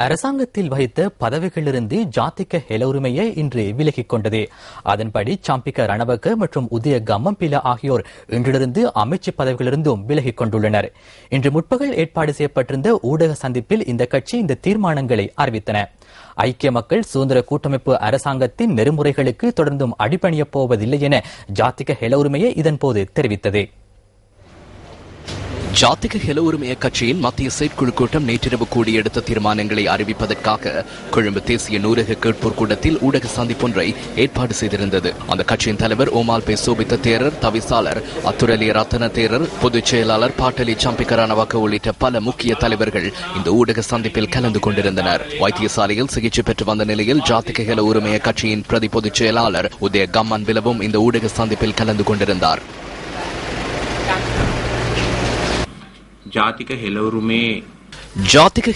அரசாங்கத்தில் வகித்த பதவிகளிலிருந்து ஜாதிக ஹெல உரிமையை இன்று விலகிக் கொண்டது. அதன்படி சாம்பிக்க ரணவக்க மற்றும் உதய கம்மம்பில ஆகியோர் இன்றிலிருந்து அமைச்சு பதவிகளிலிருந்தும் விலகிக் கொண்டுள்ளனர். இன்று முற்பகல் ஏற்பாடு செய்யப்பட்டிருந்த ஊடக சந்திப்பில் இந்த கட்சி இந்த தீர்மானங்களை அறிவித்தன. ஐக்கிய மக்கள் சுதந்திர கூட்டமைப்பு அரசாங்கத்தின் நெறிமுறைகளுக்கு தொடர்ந்தும் அடிபணியப் போவதில்லை என ஜாதிக ஹெல உரிமையை இதன்போது தெரிவித்தது. ஜாதிக ஹெல உரிமைய கட்சியின் மத்திய செயற்குழு கூட்டம் நேற்றிரவு கூடி எடுத்த தீர்மானங்களை அறிவிப்பதற்காக கொழும்பு தேசிய நூலக கேட்போர் கூடத்தில் ஊடக சந்திப்பொன்றை ஏற்பாடு செய்திருந்தது. அந்த கட்சியின் தலைவர் ஓமால் பே சோபித்த தேரர், தவிசாளர் அத்துரலி ரத்தன தேரர், பொதுச் செயலாளர் பாட்டலி சாம்பிக்க ரணவக்க உள்ளிட்ட பல முக்கிய தலைவர்கள் இந்த ஊடக சந்திப்பில் கலந்து கொண்டிருந்தனர். வைத்தியசாலையில் சிகிச்சை பெற்று வந்த நிலையில் ஜாதிக ஹெல உரிமைய கட்சியின் பிரதி பொதுச் செயலாளர் உதய கம்மன் பிலவும் இந்த ஊடக சந்திப்பில் கலந்து கொண்டிருந்தார். ஜாதிக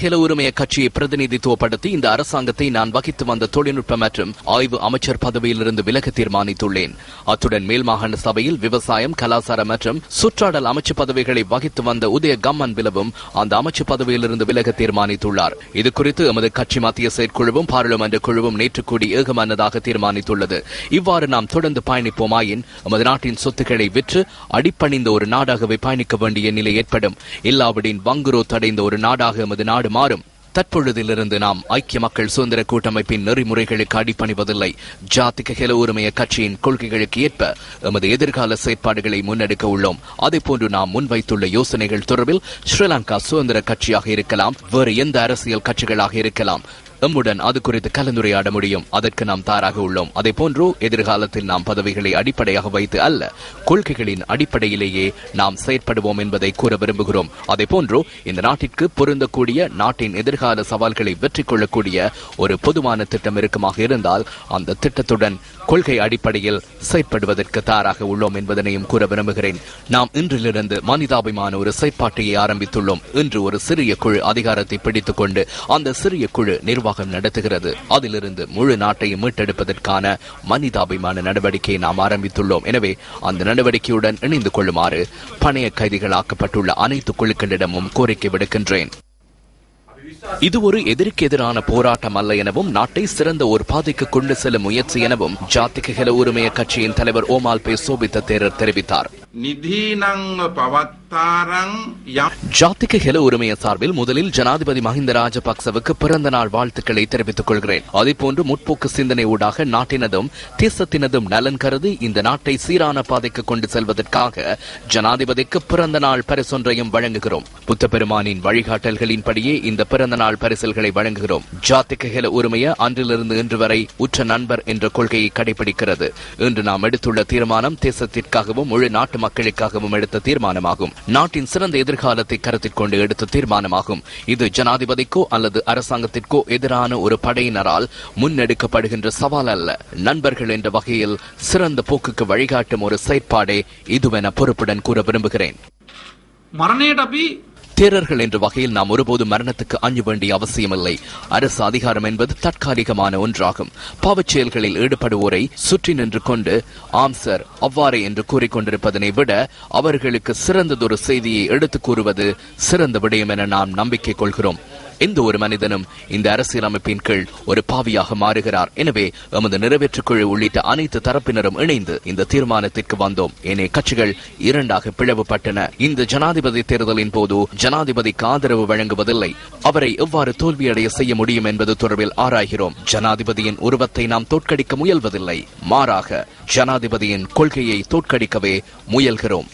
ஹெல உரிமைய கட்சியை பிரதிநிதித்துவப்படுத்தி இந்த அரசாங்கத்தை நான் வகித்து வந்த தொழில்நுட்ப மற்றும் ஆய்வு அமைச்சர் பதவியிலிருந்து விலக தீர்மானித்துள்ளேன். அத்துடன் மேல் மாகாண சபையில் விவசாயம், கலாசார மற்றும் சுற்றாடல் அமைச்சு பதவிகளை வகித்து வந்த உதய கம்மன் பிலவும் அந்த அமைச்சு பதவியிலிருந்து விலக தீர்மானித்துள்ளார். இதுகுறித்து எமது கட்சி மத்திய செயற்குழுவும் பாராளுமன்ற குழுவும் நேற்று கூடி ஏகமனதாக தீர்மானித்துள்ளது. இவ்வாறு நாம் தொடர்ந்து பயணிப்போமாயின் எமது நாட்டின் சொத்துக்களை விற்று அடிப்பணிந்த ஒரு நாடாகவே பயணிக்க வேண்டிய நிலை ஏற்படும். இல்லாவிடின் வங்குரோத் அடைந்த ஒரு நாடாக எமது நாடு மாறும். தற்பொழுதிலிருந்து நாம் ஐக்கிய மக்கள் சுதந்திர கூட்டமைப்பின் நெறிமுறைகளுக்கு அடிப்பணிவதில்லை. ஜாதிக ஹெல உரிமைய கட்சியின் கொள்கைகளுக்கு ஏற்ப எமது எதிர்கால செயற்பாடுகளை முன்னெடுக்க உள்ளோம். அதேபோன்று நாம் முன்வைத்துள்ள யோசனைகள் தொடர்பில் ஸ்ரீலங்கா சுதந்திர கட்சியாக இருக்கலாம், வேறு எந்த அரசியல் கட்சிகளாக இருக்கலாம், எம்முடன் அது குறித்து கலந்துரையாட முடியும். அதற்கு நாம் தயாராக உள்ளோம். அதே போன்று எதிர்காலத்தில் நாம் பதவிகளை அடிப்படையாக வைத்து அல்ல, கொள்கைகளின் அடிப்படையிலேயே நாம் செயற்படுவோம் என்பதை கூற விரும்புகிறோம். அதே போன்று இந்த நாட்டிற்கு பொருந்தக்கூடிய, நாட்டின் எதிர்கால சவால்களை வெற்றி கொள்ளக்கூடிய ஒரு பொதுவான திட்டம் இருக்குமாக இருந்தால் அந்த திட்டத்துடன் கொள்கை அடிப்படையில் செயற்படுவதற்கு தயாராக உள்ளோம் என்பதனையும் கூற விரும்புகிறேன். நாம் இன்றிலிருந்து மனிதாபிமான ஒரு செயற்பாட்டையை ஆரம்பித்துள்ளோம். இன்று ஒரு சிறிய குழு அதிகாரத்தை பிடித்துக் கொண்டு அந்த சிறிய குழு நிர்வாகம் நடத்துகிறது. அதிலிருந்து முழு நாட்டையும் மீட்டெடுப்பதற்கான மனிதாபிமான நடவடிக்கையை நாம் ஆரம்பித்துள்ளோம். எனவே அந்த நடவடிக்கையுடன் இணைந்து கொள்ளுமாறு பணைய கைதிகளாக்கப்பட்டுள்ள அனைத்து குழுக்களிடமும் கோரிக்கை விடுக்கின்றேன். இது ஒரு எதிர்க்கு எதிரான போராட்டம் அல்ல எனவும் நாட்டை சிறந்த ஒரு பாதைக்கு கொண்டு செல்லும் முயற்சி எனவும் ஜாதிக ஹெல உரிமைய கட்சியின் தலைவர் ஓமால் பே சோபித்த தேரர் தெரிவித்தார். ஜாதிக ஹெல உரிமைய சார்பில் முதலில் ஜனாதிபதி மஹிந்த ராஜபக்சவுக்கு பிறந்த நாள் வாழ்த்துக்களை தெரிவித்துக் கொள்கிறேன். அதேபோன்று முற்போக்கு சிந்தனை ஊடாக நாட்டினதும் தேசத்தினதும் நலன் கருதி இந்த நாட்டை சீரான பாதைக்கு கொண்டு செல்வதற்காக ஜனாதிபதிக்கு பிறந்த நாள் பரிசொன்றையும் வழங்குகிறோம். புத்த பெருமானின் வழிகாட்டல்களின்படியே இந்த பிறந்த நாள் பரிசல்களை வழங்குகிறோம். ஜாதிக ஹெல உரிமைய அன்றிலிருந்து இன்று வரை உற்ற நண்பர் என்ற கொள்கையை கடைபிடிக்கிறது. இன்று நாம் எடுத்துள்ள தீர்மானம் தேசத்திற்காகவும் முழு நாட்டு மக்களுக்காகவும் எடுத்த தீர்மானமாகும். நாட்டின் சிறந்த எதிர்காலத்தை கருத்தில் கொண்டு எடுத்த தீர்மானமாகும். இது ஜனாதிபதிக்கோ அல்லது அரசாங்கத்திற்கோ எதிரான ஒரு படையினரால் முன்னெடுக்கப்படுகின்ற சவால் அல்ல. நண்பர்கள் என்ற வகையில் சிறந்த போக்குக்கு வழிகாட்டும் ஒரு செயற்பாடே இதுவென பொறுப்புடன் கூற விரும்புகிறேன். தேரர்கள் என்ற வகையில் நாம் ஒருபோது மரணத்துக்கு அஞ்ச வேண்டிய அவசியமில்லை. அரசு அதிகாரம் என்பது தற்காலிகமான ஒன்றாகும். பாவச் செயல்களில் ஈடுபடுவோரை சுற்றி நின்று கொண்டு ஆம் சார் அவ்வாறே என்று கூறிக்கொண்டிருப்பதனை விட அவர்களுக்கு சிறந்ததொரு செய்தியை எடுத்துக் கூறுவது சிறந்த விடயம் என நாம் நம்பிக்கை கொள்கிறோம். எந்த ஒரு மனிதனும் இந்த அரசியலமைப்பின் கீழ் ஒரு பாவியாக மாறுகிறார். எனவே எமது நிறைவேற்றுக்குழு உள்ளிட்ட அனைத்து தரப்பினரும் இணைந்து இந்த தீர்மானத்திற்கு வந்தோம். ஏனைய கட்சிகள் இரண்டாக பிளவுபட்டன. இந்த ஜனாதிபதி தேர்தலின் போது ஜனாதிபதிக்கு ஆதரவு வழங்குவதில்லை. அவரை எவ்வாறு தோல்வியடைய செய்ய முடியும் என்பது தொடர்பில் ஆராய்கிறோம். ஜனாதிபதியின் உருவத்தை நாம் தோற்கடிக்க முயல்வதில்லை. மாறாக ஜனாதிபதியின் கொள்கையை தோற்கடிக்கவே முயல்கிறோம்.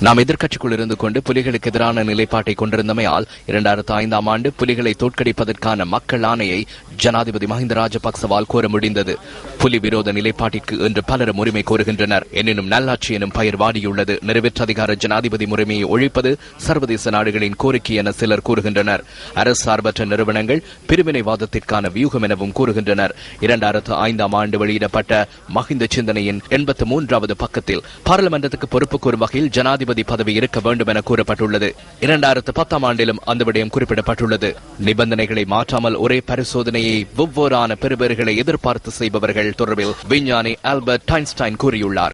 நாம் எதிர்கட்சிக்குள் இருந்து கொண்டு புலிகளுக்கு எதிரான நிலைப்பாட்டை கொண்டிருந்தமையால் 2005ஆம் ஆண்டு புலிகளை தோற்கடிப்பதற்கான மக்கள் ஆணையை ஜனாதிபதி மஹிந்த ராஜபக்சவால் கோர முடிந்தது. புலி விரோத நிலைப்பாட்டிற்கு இன்று பலரும் உரிமை கோருகின்றனர். எனினும் நல்லாட்சி எனும் பெயர் வாடியுள்ளது. நிறைவேற்ற அதிகார ஜனாதிபதி முறைமையை ஒழிப்பது சர்வதேச நாடுகளின் கோரிக்கை என சிலர் கூறுகின்றனர். அரசு சார்பற்ற நிறுவனங்கள் பிரிவினைவாதத்திற்கான வியூகம் எனவும் கூறுகின்றனர். 2005ஆம் ஆண்டு வெளியிடப்பட்ட மஹிந்த சிந்தனையின் 83வது பக்கத்தில் பாராளுமன்றத்துக்கு பொறுப்பு கூறும் வகையில் ஜனாதிபதி பதவி இருக்க வேண்டும் என கூறப்பட்டுள்ளது. 2010ஆம் ஆண்டிலும் அந்த விடயம் குறிப்பிடப்பட்டுள்ளது. நிபந்தனைகளை மாற்றாமல் ஒரே பரிசோதனையை ஒவ்வொரு பெறுபேறுகளை எதிர்பார்த்து செய்பவர்கள் தொடர்பில் விஞ்ஞானி ஆல்பர்ட் ஐன்ஸ்டைன் கூறியுள்ளார்.